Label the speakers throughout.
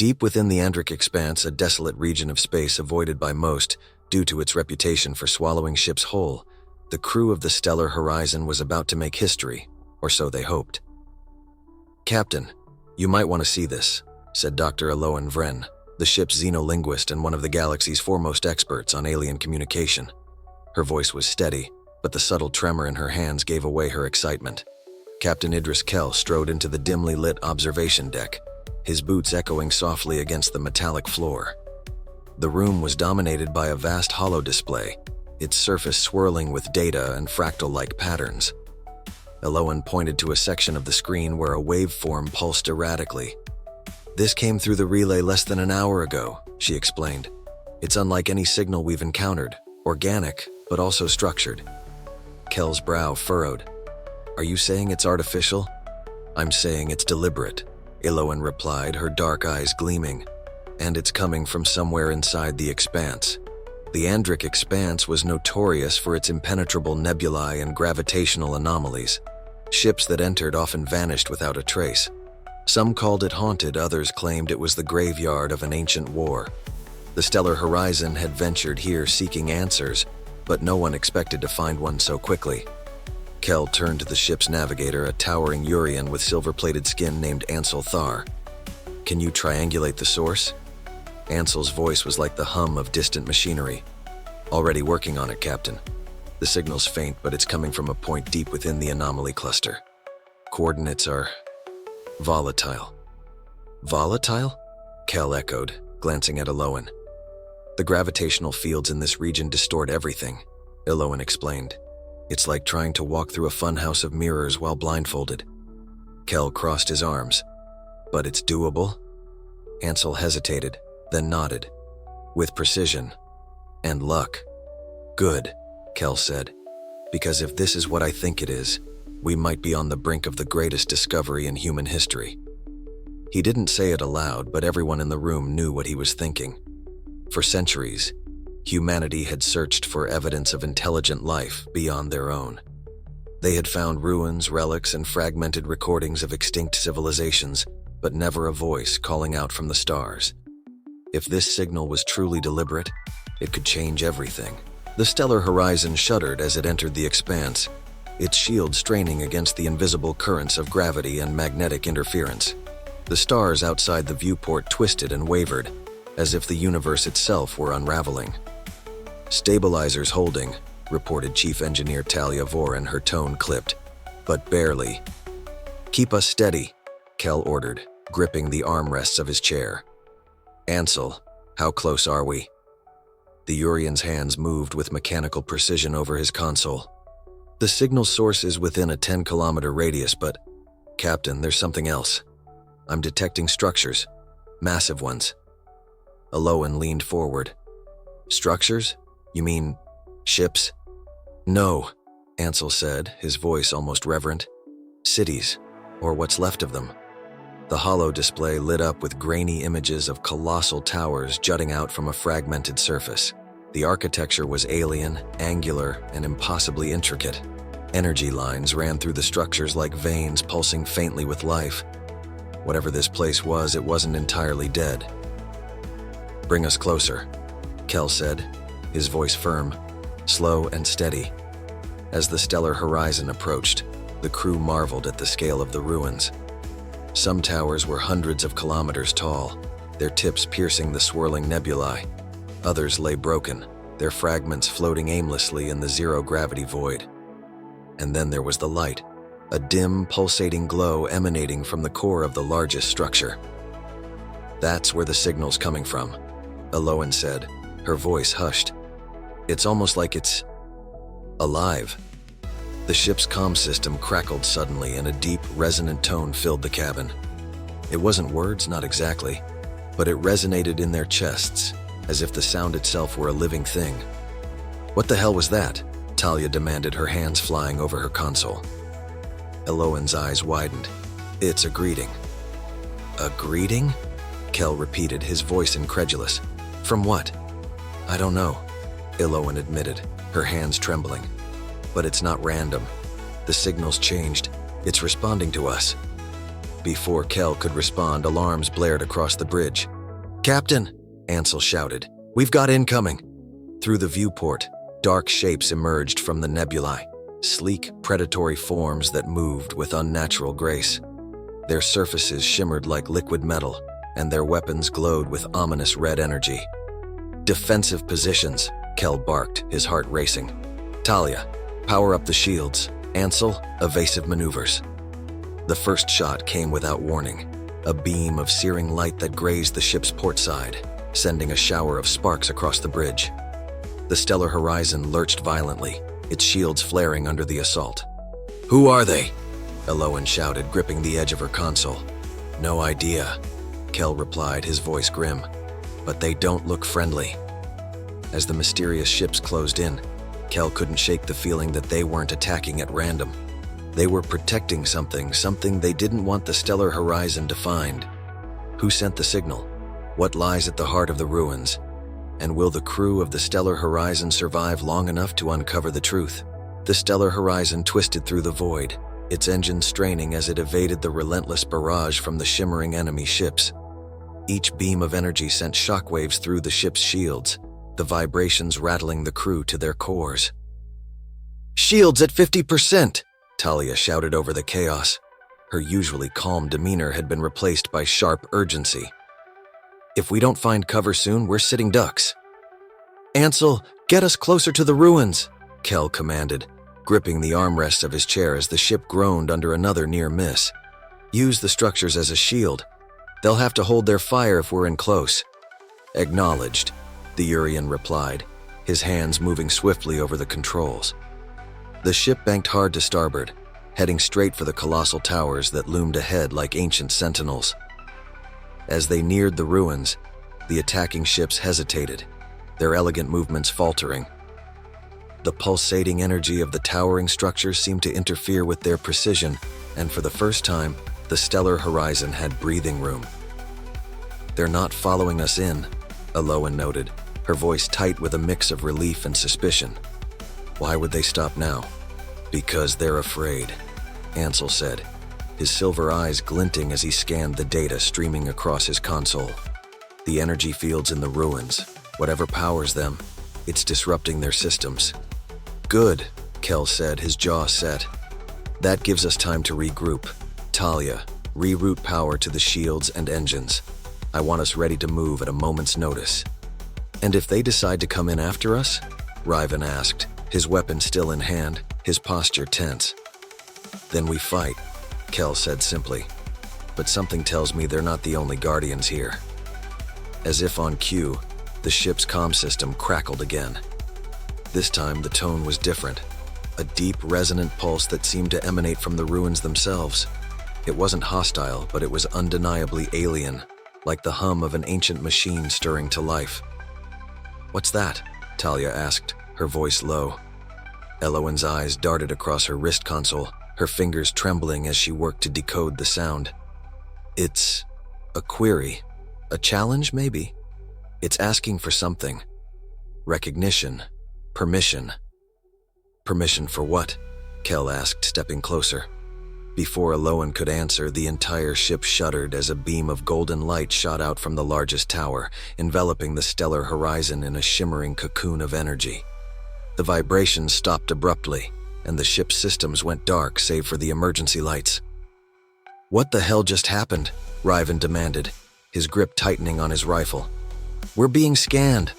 Speaker 1: Deep within the Andric expanse, a desolate region of space avoided by most due to its reputation for swallowing ships whole, the crew of the Stellar Horizon was about to make history, or so they hoped. "Captain, you might want to see this," said Dr. Eloan Vren, the ship's xenolinguist and one of the galaxy's foremost experts on alien communication. Her voice was steady, but the subtle tremor in her hands gave away her excitement. Captain Idris Kell strode into the dimly lit observation deck, his boots echoing softly against the metallic floor. The room was dominated by a vast holo display, its surface swirling with data and fractal-like patterns. Eloan pointed to a section of the screen where a waveform pulsed erratically. "This came through the relay less than an hour ago," she explained. "It's unlike any signal we've encountered, organic, but also structured." Kell's brow furrowed. "Are you saying it's artificial?" "I'm saying it's deliberate," Eloan replied, her dark eyes gleaming. "And it's coming from somewhere inside the expanse." The Andric expanse was notorious for its impenetrable nebulae and gravitational anomalies. Ships that entered often vanished without a trace. Some called it haunted, others claimed it was the graveyard of an ancient war. The Stellar Horizon had ventured here seeking answers, but no one expected to find one so quickly. Kell turned to the ship's navigator, a towering Urian with silver-plated skin named Ansel Thar. "Can you triangulate the source?" Ansel's voice was like the hum of distant machinery. "Already working on it, Captain. The signal's faint, but it's coming from a point deep within the anomaly cluster. Coordinates are volatile." "Volatile?" Kell echoed, glancing at Eloan. "The gravitational fields in this region distort everything," Eloan explained. "It's like trying to walk through a funhouse of mirrors while blindfolded." Kell crossed his arms. "But it's doable?" Ansel hesitated, then nodded. "With precision. And luck." "Good," Kell said. "Because if this is what I think it is, we might be on the brink of the greatest discovery in human history." He didn't say it aloud, but everyone in the room knew what he was thinking. For centuries, humanity had searched for evidence of intelligent life beyond their own. They had found ruins, relics, and fragmented recordings of extinct civilizations, but never a voice calling out from the stars. If this signal was truly deliberate, it could change everything. The Stellar Horizon shuddered as it entered the expanse, its shield straining against the invisible currents of gravity and magnetic interference. The stars outside the viewport twisted and wavered, as if the universe itself were unraveling. "Stabilizers holding," reported Chief Engineer Talia Voren, her tone clipped. "But barely." "Keep us steady," Kell ordered, gripping the armrests of his chair. "Ansel, how close are we?" The Urian's hands moved with mechanical precision over his console. "The signal source is within a 10-kilometer radius, but, Captain, there's something else. I'm detecting structures, massive ones." Eloan leaned forward. "Structures? You mean ships?" "No," Ansel said, his voice almost reverent. "Cities, or what's left of them." The holo display lit up with grainy images of colossal towers jutting out from a fragmented surface. The architecture was alien, angular, and impossibly intricate. Energy lines ran through the structures like veins pulsing faintly with life. Whatever this place was, it wasn't entirely dead. "Bring us closer," Kell said, his voice firm, slow and steady. As the Stellar Horizon approached, the crew marveled at the scale of the ruins. Some towers were hundreds of kilometers tall, their tips piercing the swirling nebulae. Others lay broken, their fragments floating aimlessly in the zero-gravity void. And then there was the light, a dim, pulsating glow emanating from the core of the largest structure. "That's where the signal's coming from," Eloan said, her voice hushed. "It's almost like it's alive." The ship's comm system crackled suddenly and a deep, resonant tone filled the cabin. It wasn't words, not exactly, but it resonated in their chests, as if the sound itself were a living thing. "What the hell was that?" Talia demanded, her hands flying over her console. Eloan's eyes widened. "It's a greeting." "A greeting?" Kell repeated, his voice incredulous. "From what?" "I don't know," Eloan admitted, her hands trembling. "But it's not random. The signal's changed. It's responding to us." Before Kel could respond, alarms blared across the bridge. "Captain," Ansel shouted, "we've got incoming." Through the viewport, dark shapes emerged from the nebulae, sleek, predatory forms that moved with unnatural grace. Their surfaces shimmered like liquid metal, and their weapons glowed with ominous red energy. "Defensive positions," Kel barked, his heart racing. "Talia, power up the shields. Ansel, evasive maneuvers." The first shot came without warning, a beam of searing light that grazed the ship's port side, sending a shower of sparks across the bridge. The stellar horizon lurched violently, its shields flaring under the assault. "Who are they?" Elowen shouted, gripping the edge of her console. "No idea," Kel replied, his voice grim. "But they don't look friendly." As the mysterious ships closed in, Kel couldn't shake the feeling that they weren't attacking at random. They were protecting something they didn't want the stellar horizon to find. Who sent the signal? What lies at the heart of the ruins? And will the crew of the stellar horizon survive long enough to uncover the truth? The stellar horizon twisted through the void, its engine straining as it evaded the relentless barrage from the shimmering enemy ships. Each beam of energy sent shockwaves through the ship's shields, the vibrations rattling the crew to their cores. "Shields at 50%! Talia shouted over the chaos. Her usually calm demeanor had been replaced by sharp urgency. "If we don't find cover soon, we're sitting ducks." "Ansel, get us closer to the ruins," Kel commanded, gripping the armrests of his chair as the ship groaned under another near miss. "Use the structures as a shield. They'll have to hold their fire if we're in close." "Acknowledged," the Urian replied, his hands moving swiftly over the controls. The ship banked hard to starboard, heading straight for the colossal towers that loomed ahead like ancient sentinels. As they neared the ruins, the attacking ships hesitated, their elegant movements faltering. The pulsating energy of the towering structures seemed to interfere with their precision, and for the first time, the stellar horizon had breathing room. "They're not following us in," Elowen noted, her voice tight with a mix of relief and suspicion. "Why would they stop now?" "Because they're afraid," Ansel said, his silver eyes glinting as he scanned the data streaming across his console. "The energy fields in the ruins, whatever powers them, it's disrupting their systems." "Good," Kel said, his jaw set. "That gives us time to regroup. Talia, reroute power to the shields and engines. I want us ready to move at a moment's notice." "And if they decide to come in after us?" Riven asked, his weapon still in hand, his posture tense. "Then we fight," Kel said simply. "But something tells me they're not the only guardians here." As if on cue, the ship's comm system crackled again. This time the tone was different, a deep, resonant pulse that seemed to emanate from the ruins themselves. It wasn't hostile, but it was undeniably alien, like the hum of an ancient machine stirring to life. "What's that?" Talia asked, her voice low. Elowen's eyes darted across her wrist console, her fingers trembling as she worked to decode the sound. "It's a query. A challenge, maybe? It's asking for something. Recognition. Permission." "Permission for what?" Kel asked, stepping closer. Before Elowen could answer, the entire ship shuddered as a beam of golden light shot out from the largest tower, enveloping the stellar horizon in a shimmering cocoon of energy. The vibrations stopped abruptly, and the ship's systems went dark save for the emergency lights. "What the hell just happened?" Riven demanded, his grip tightening on his rifle. "We're being scanned,"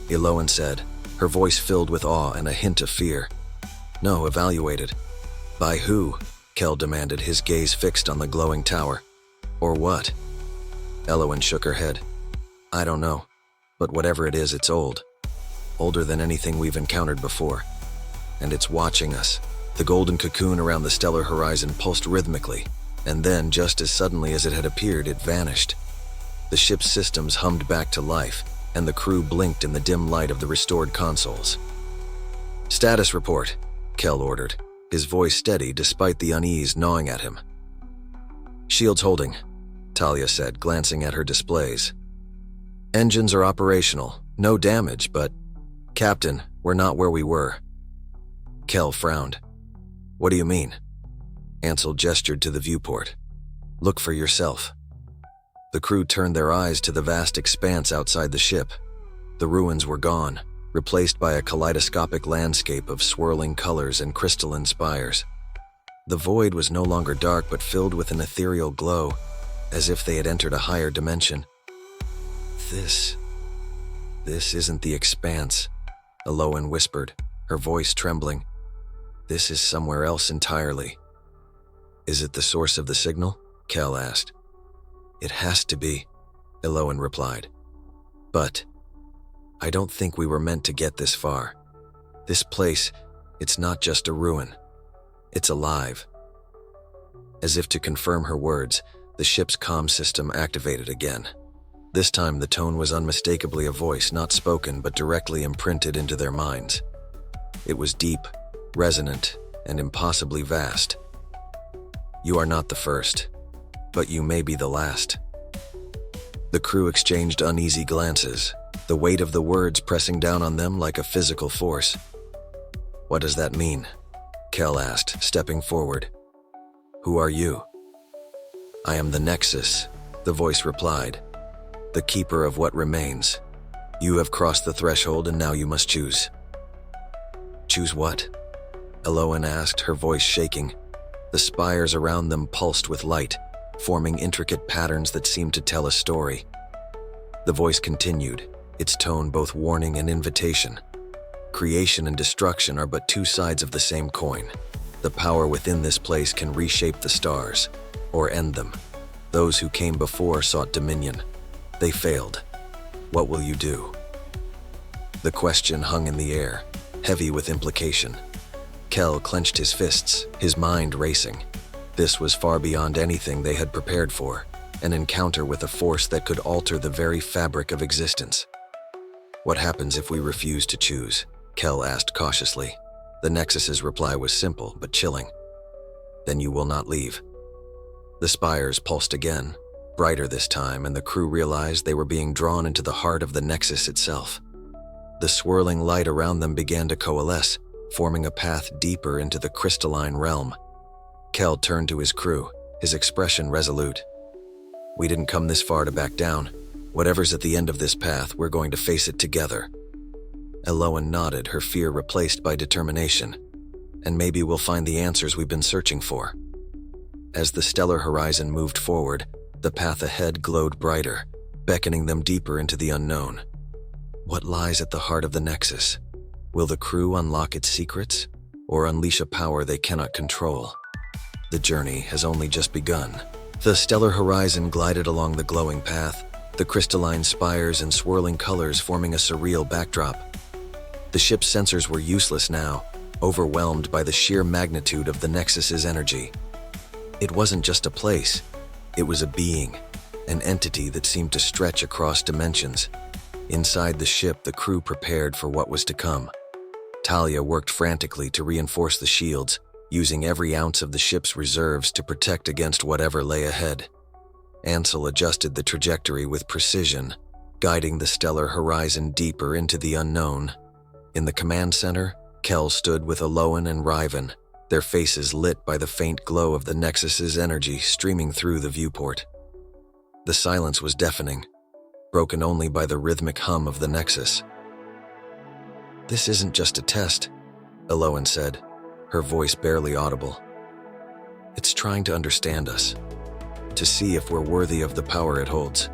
Speaker 1: Elowen said, her voice filled with awe and a hint of fear. "No, evaluated." "By who?" Kel demanded, his gaze fixed on the glowing tower. "Or what?" Elowen shook her head. "I don't know, but whatever it is, it's old. Older than anything we've encountered before. And it's watching us." The golden cocoon around the stellar horizon pulsed rhythmically, and then, just as suddenly as it had appeared, it vanished. The ship's systems hummed back to life, and the crew blinked in the dim light of the restored consoles. "Status report," Kel ordered, his voice steady despite the unease gnawing at him. "Shields holding," Talia said, glancing at her displays. "Engines are operational, no damage, but... Captain, we're not where we were." Kel frowned. "What do you mean?" Ansel gestured to the viewport. Look for yourself." The crew turned their eyes to the vast expanse outside the ship. The ruins were gone, replaced by a kaleidoscopic landscape of swirling colors and crystalline spires. The void was no longer dark but filled with an ethereal glow, as if they had entered a higher dimension. This isn't the expanse," Eloan whispered, her voice trembling. "This is somewhere else entirely." "Is it the source of the signal?" Kel asked. "It has to be," Eloan replied. "But I don't think we were meant to get this far. This place, it's not just a ruin. It's alive." As if to confirm her words, the ship's comm system activated again. This time the tone was unmistakably a voice not spoken but directly imprinted into their minds. It was deep, resonant, and impossibly vast. "You are not the first, but you may be the last." The crew exchanged uneasy glances, the weight of the words pressing down on them like a physical force. "What does that mean?" Kel asked, stepping forward. "Who are you?" "I am the Nexus," the voice replied. "The keeper of what remains. You have crossed the threshold and now you must choose." "Choose what?" Eloan asked, her voice shaking. The spires around them pulsed with light, forming intricate patterns that seemed to tell a story. The voice continued, its tone both warning and invitation. "Creation and destruction are but two sides of the same coin. The power within this place can reshape the stars, or end them. Those who came before sought dominion. They failed. What will you do?" The question hung in the air, heavy with implication. Kel clenched his fists, his mind racing. This was far beyond anything they had prepared for, an encounter with a force that could alter the very fabric of existence. "What happens if we refuse to choose?" Kel asked cautiously. The Nexus's reply was simple but chilling. "Then you will not leave." The spires pulsed again, brighter this time, and the crew realized they were being drawn into the heart of the Nexus itself. The swirling light around them began to coalesce, forming a path deeper into the crystalline realm. Kel turned to his crew, his expression resolute. "We didn't come this far to back down. Whatever's at the end of this path, we're going to face it together." Eloan nodded, her fear replaced by determination. "And maybe we'll find the answers we've been searching for." As the stellar horizon moved forward, the path ahead glowed brighter, beckoning them deeper into the unknown. What lies at the heart of the Nexus? Will the crew unlock its secrets, or unleash a power they cannot control? The journey has only just begun. The stellar horizon glided along the glowing path, the crystalline spires and swirling colors forming a surreal backdrop. The ship's sensors were useless now, overwhelmed by the sheer magnitude of the Nexus's energy. It wasn't just a place, it was a being, an entity that seemed to stretch across dimensions. Inside the ship, the crew prepared for what was to come. Talia worked frantically to reinforce the shields, using every ounce of the ship's reserves to protect against whatever lay ahead. Ansel adjusted the trajectory with precision, guiding the stellar horizon deeper into the unknown. In the command center, Kel stood with Eloan and Riven, their faces lit by the faint glow of the Nexus's energy streaming through the viewport. The silence was deafening, broken only by the rhythmic hum of the Nexus. "This isn't just a test," Eloan said, her voice barely audible. "It's trying to understand us, to see if we're worthy of the power it holds.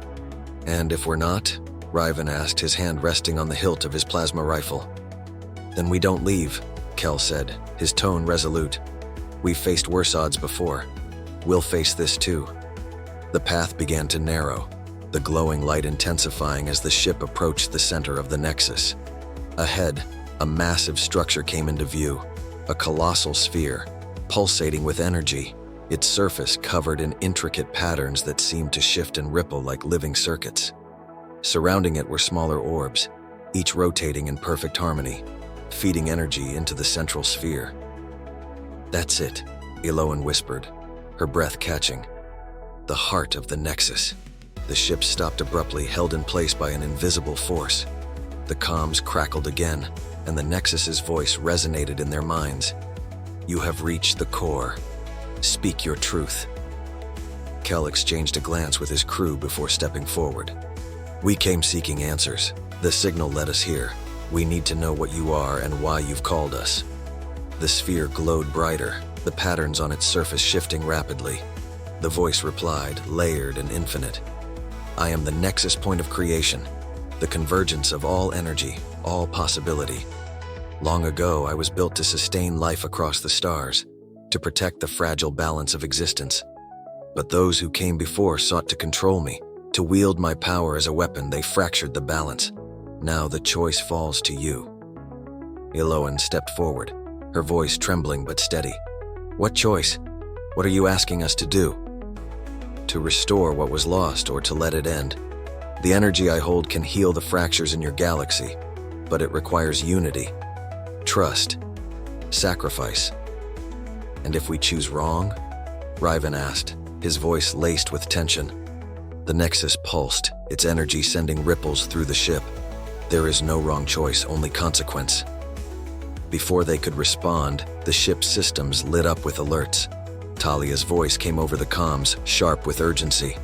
Speaker 1: And if we're not," Riven asked, his hand resting on the hilt of his plasma rifle. "Then we don't leave," Kel said, his tone resolute. "We've faced worse odds before. We'll face this too." The path began to narrow, the glowing light intensifying as the ship approached the center of the Nexus. Ahead, a massive structure came into view, a colossal sphere, pulsating with energy, its surface covered in intricate patterns that seemed to shift and ripple like living circuits. Surrounding it were smaller orbs, each rotating in perfect harmony, feeding energy into the central sphere. "That's it," Eloan whispered, her breath catching. "The heart of the Nexus." The ship stopped abruptly, held in place by an invisible force. The comms crackled again, and the Nexus's voice resonated in their minds. "You have reached the core. Speak your truth." Kel exchanged a glance with his crew before stepping forward. We came seeking answers. The signal led us here. We need to know what you are and why you've called us. The sphere glowed brighter, the patterns on its surface shifting rapidly. The voice replied, layered and infinite. I am the nexus point of creation, the convergence of all energy, all possibility. Long ago, I was built to sustain life across the stars, to protect the fragile balance of existence. But those who came before sought to control me, to wield my power as a weapon. They fractured the balance. Now the choice falls to you. Eloan stepped forward, her voice trembling but steady. What choice? What are you asking us to do? To restore what was lost or to let it end. The energy I hold can heal the fractures in your galaxy, but it requires unity, trust, sacrifice. And if we choose wrong? Riven asked, his voice laced with tension. The Nexus pulsed, its energy sending ripples through the ship. There is no wrong choice, only consequence. Before they could respond, the ship's systems lit up with alerts. Talia's voice came over the comms, sharp with urgency.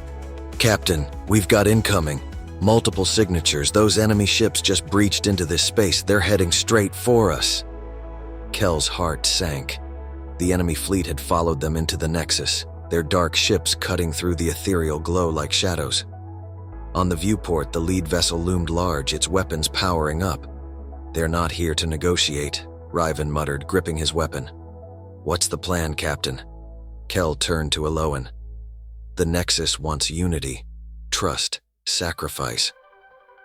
Speaker 1: Captain, we've got incoming. Multiple signatures. Those enemy ships just breached into this space. They're heading straight for us. Kel's heart sank. The enemy fleet had followed them into the Nexus, their dark ships cutting through the ethereal glow like shadows. On the viewport, the lead vessel loomed large, its weapons powering up. They're not here to negotiate, Riven muttered, gripping his weapon. What's the plan, Captain? Kel turned to Eloan. The Nexus wants unity, trust, sacrifice.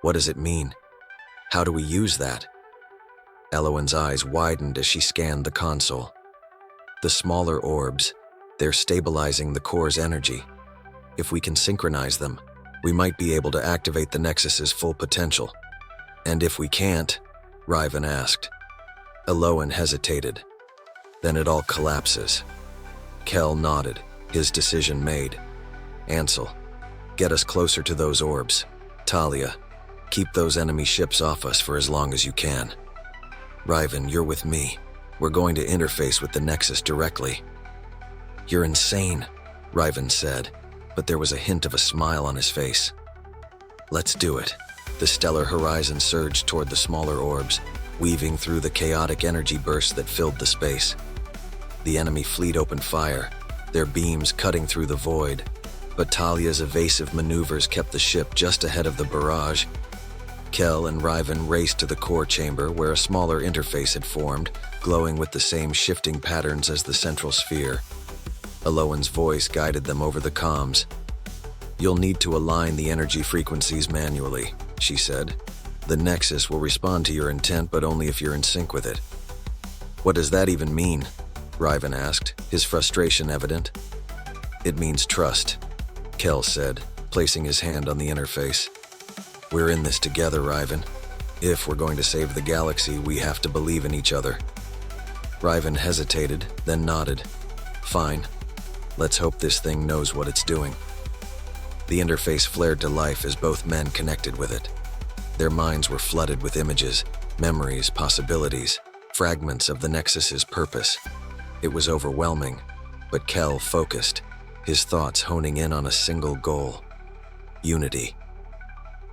Speaker 1: What does it mean? How do we use that? Eloan's eyes widened as she scanned the console. The smaller orbs, they're stabilizing the core's energy. If we can synchronize them, we might be able to activate the Nexus's full potential. And if we can't? Riven asked. Eloan hesitated. Then it all collapses. Kel nodded, his decision made. Ansel, get us closer to those orbs. Talia, keep those enemy ships off us for as long as you can. Riven, you're with me. We're going to interface with the Nexus directly. You're insane, Riven said, but there was a hint of a smile on his face. Let's do it. The stellar horizon surged toward the smaller orbs, weaving through the chaotic energy bursts that filled the space. The enemy fleet opened fire, their beams cutting through the void, but Talia's evasive maneuvers kept the ship just ahead of the barrage. Kel and Riven raced to the core chamber where a smaller interface had formed, glowing with the same shifting patterns as the central sphere. Eloan's voice guided them over the comms. You'll need to align the energy frequencies manually, she said. The Nexus will respond to your intent, but only if you're in sync with it. What does that even mean? Riven asked, his frustration evident. It means trust, Kel said, placing his hand on the interface. We're in this together, Riven. If we're going to save the galaxy, we have to believe in each other. Riven hesitated, then nodded. Fine. Let's hope this thing knows what it's doing. The interface flared to life as both men connected with it. Their minds were flooded with images, memories, possibilities, fragments of the Nexus's purpose. It was overwhelming, but Kel focused, his thoughts honing in on a single goal: unity.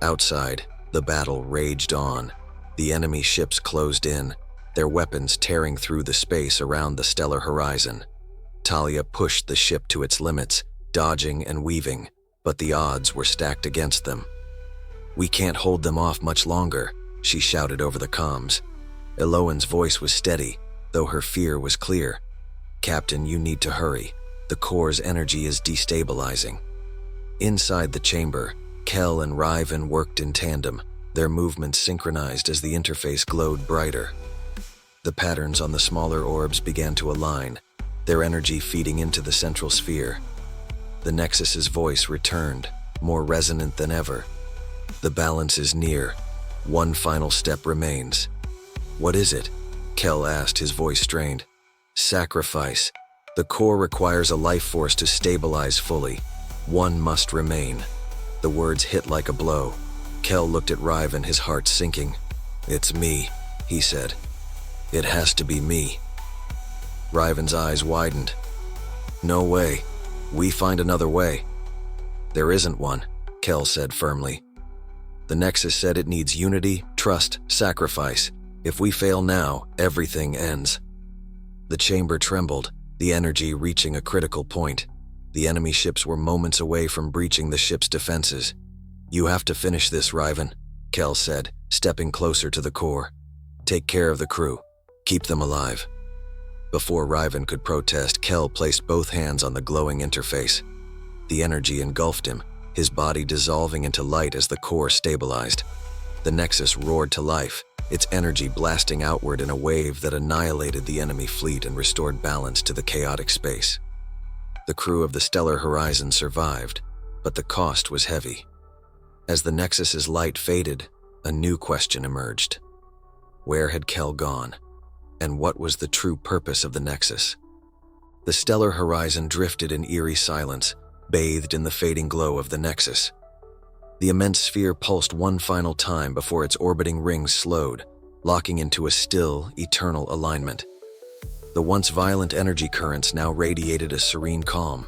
Speaker 1: Outside, the battle raged on. The enemy ships closed in, their weapons tearing through the space around the stellar horizon. Talia pushed the ship to its limits, dodging and weaving, but the odds were stacked against them. We can't hold them off much longer, she shouted over the comms. Eloan's voice was steady, though her fear was clear. Captain, you need to hurry. The core's energy is destabilizing. Inside the chamber, Kel and Riven worked in tandem, their movements synchronized as the interface glowed brighter. The patterns on the smaller orbs began to align, their energy feeding into the central sphere. The Nexus's voice returned, more resonant than ever. The balance is near. One final step remains. What is it? Kel asked, his voice strained. Sacrifice. The core requires a life force to stabilize fully. One must remain. The words hit like a blow. Kel looked at Riven, his heart sinking. It's me, he said. It has to be me. Riven's eyes widened. No way. We find another way. There isn't one, Kel said firmly. The Nexus said it needs unity, trust, sacrifice. If we fail now, everything ends. The chamber trembled, the energy reaching a critical point. The enemy ships were moments away from breaching the ship's defenses. You have to finish this, Riven, Kel said, stepping closer to the core. Take care of the crew. Keep them alive. Before Riven could protest, Kel placed both hands on the glowing interface. The energy engulfed him, his body dissolving into light as the core stabilized. The Nexus roared to life, its energy blasting outward in a wave that annihilated the enemy fleet and restored balance to the chaotic space. The crew of the Stellar Horizon survived, but the cost was heavy. As the Nexus's light faded, a new question emerged. Where had Kel gone? And what was the true purpose of the Nexus? The Stellar Horizon drifted in eerie silence, bathed in the fading glow of the Nexus. The immense sphere pulsed one final time before its orbiting rings slowed, locking into a still, eternal alignment. The once violent energy currents now radiated a serene calm,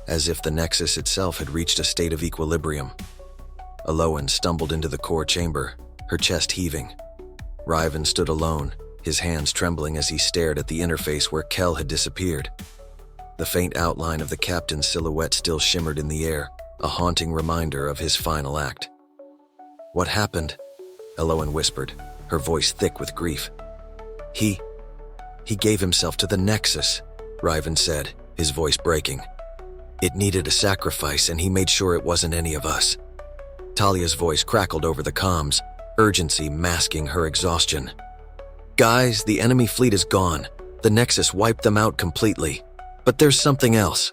Speaker 1: as if the Nexus itself had reached a state of equilibrium. Aloan stumbled into the core chamber, her chest heaving. Riven stood alone, his hands trembling as he stared at the interface where Kel had disappeared. The faint outline of the captain's silhouette still shimmered in the air, a haunting reminder of his final act. What happened? Aloan whispered, her voice thick with grief. He gave himself to the Nexus, Riven said, his voice breaking. It needed a sacrifice, and he made sure it wasn't any of us. Talia's voice crackled over the comms, urgency masking her exhaustion. Guys, the enemy fleet is gone. The Nexus wiped them out completely. But there's something else.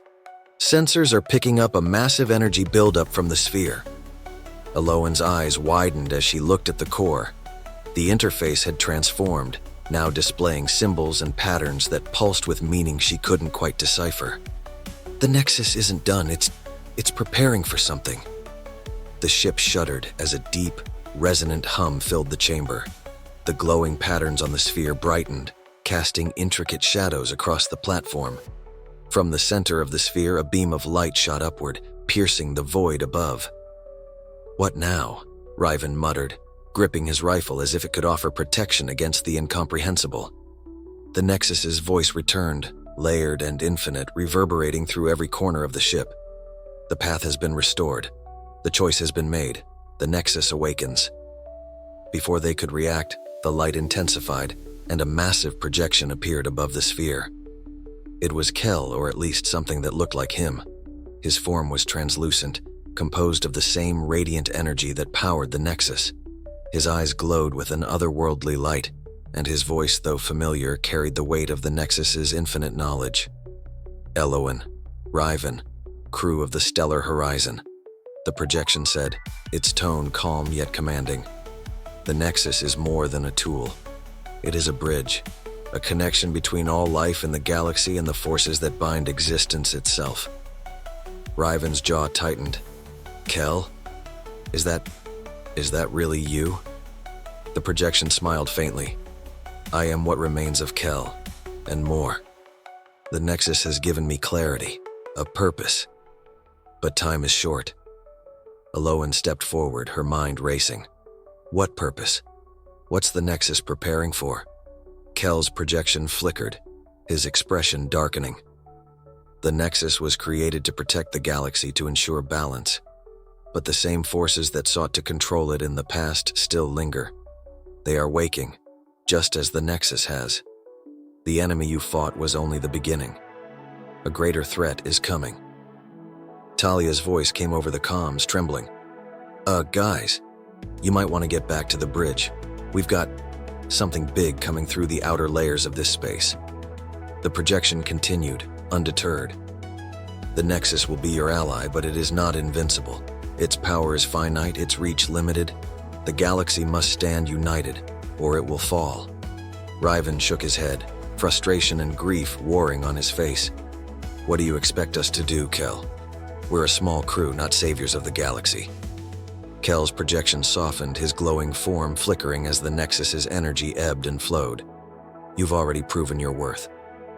Speaker 1: Sensors are picking up a massive energy buildup from the sphere. Aloan's eyes widened as she looked at the core. The interface had transformed, now displaying symbols and patterns that pulsed with meaning she couldn't quite decipher. The Nexus isn't done, it's preparing for something. The ship shuddered as a deep, resonant hum filled the chamber. The glowing patterns on the sphere brightened, casting intricate shadows across the platform. From the center of the sphere, a beam of light shot upward, piercing the void above. What now? Riven muttered, gripping his rifle as if it could offer protection against the incomprehensible. The Nexus's voice returned, layered and infinite, reverberating through every corner of the ship. The path has been restored. The choice has been made. The Nexus awakens. Before they could react, the light intensified, and a massive projection appeared above the sphere. It was Kel, or at least something that looked like him. His form was translucent, composed of the same radiant energy that powered the Nexus. His eyes glowed with an otherworldly light, and his voice, though familiar, carried the weight of the Nexus's infinite knowledge. Aloan, Riven, crew of the Stellar Horizon. The projection said, its tone calm yet commanding. The Nexus is more than a tool. It is a bridge, a connection between all life in the galaxy and the forces that bind existence itself. Riven's jaw tightened. Kel? Is that really you? The projection smiled faintly. I am what remains of Kel, and more. The Nexus has given me clarity, a purpose. But time is short. Aloan stepped forward, her mind racing. What purpose? What's the Nexus preparing for? Kel's projection flickered, his expression darkening. The Nexus was created to protect the galaxy, to ensure balance. But the same forces that sought to control it in the past still linger. They are waking, just as the Nexus has. The enemy you fought was only the beginning. A greater threat is coming. Talia's voice came over the comms, trembling. Guys, you might want to get back to the bridge. We've got something big coming through the outer layers of this space. The projection continued, undeterred. The Nexus will be your ally, but it is not invincible. Its power is finite, its reach limited. The galaxy must stand united, or it will fall. Riven shook his head, frustration and grief warring on his face. What do you expect us to do, Kel? We're a small crew, not saviors of the galaxy. Kel's projection softened, his glowing form flickering as the Nexus's energy ebbed and flowed. You've already proven your worth.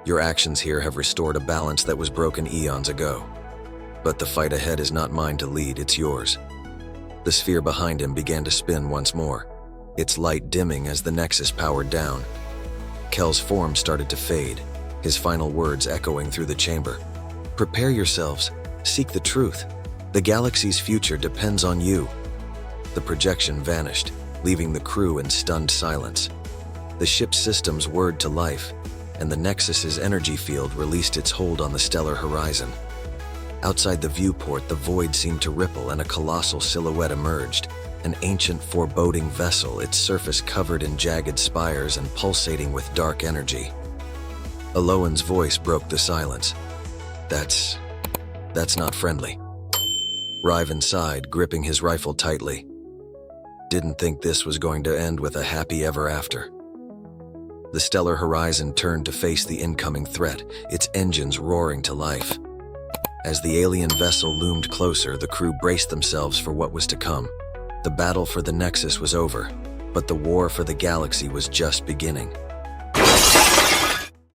Speaker 1: Your actions here have restored a balance that was broken eons ago. But the fight ahead is not mine to lead, it's yours. The sphere behind him began to spin once more, its light dimming as the Nexus powered down. Kel's form started to fade, his final words echoing through the chamber. Prepare yourselves, seek the truth. The galaxy's future depends on you. The projection vanished, leaving the crew in stunned silence. The ship's systems whirred to life, and the Nexus's energy field released its hold on the stellar horizon. Outside the viewport, the void seemed to ripple and a colossal silhouette emerged, an ancient, foreboding vessel, its surface covered in jagged spires and pulsating with dark energy. Aloan's voice broke the silence. That's not friendly. Riven sighed, gripping his rifle tightly. Didn't think this was going to end with a happy ever after. The stellar horizon turned to face the incoming threat, its engines roaring to life. As the alien vessel loomed closer, the crew braced themselves for what was to come. The battle for the Nexus was over, but the war for the galaxy was just beginning.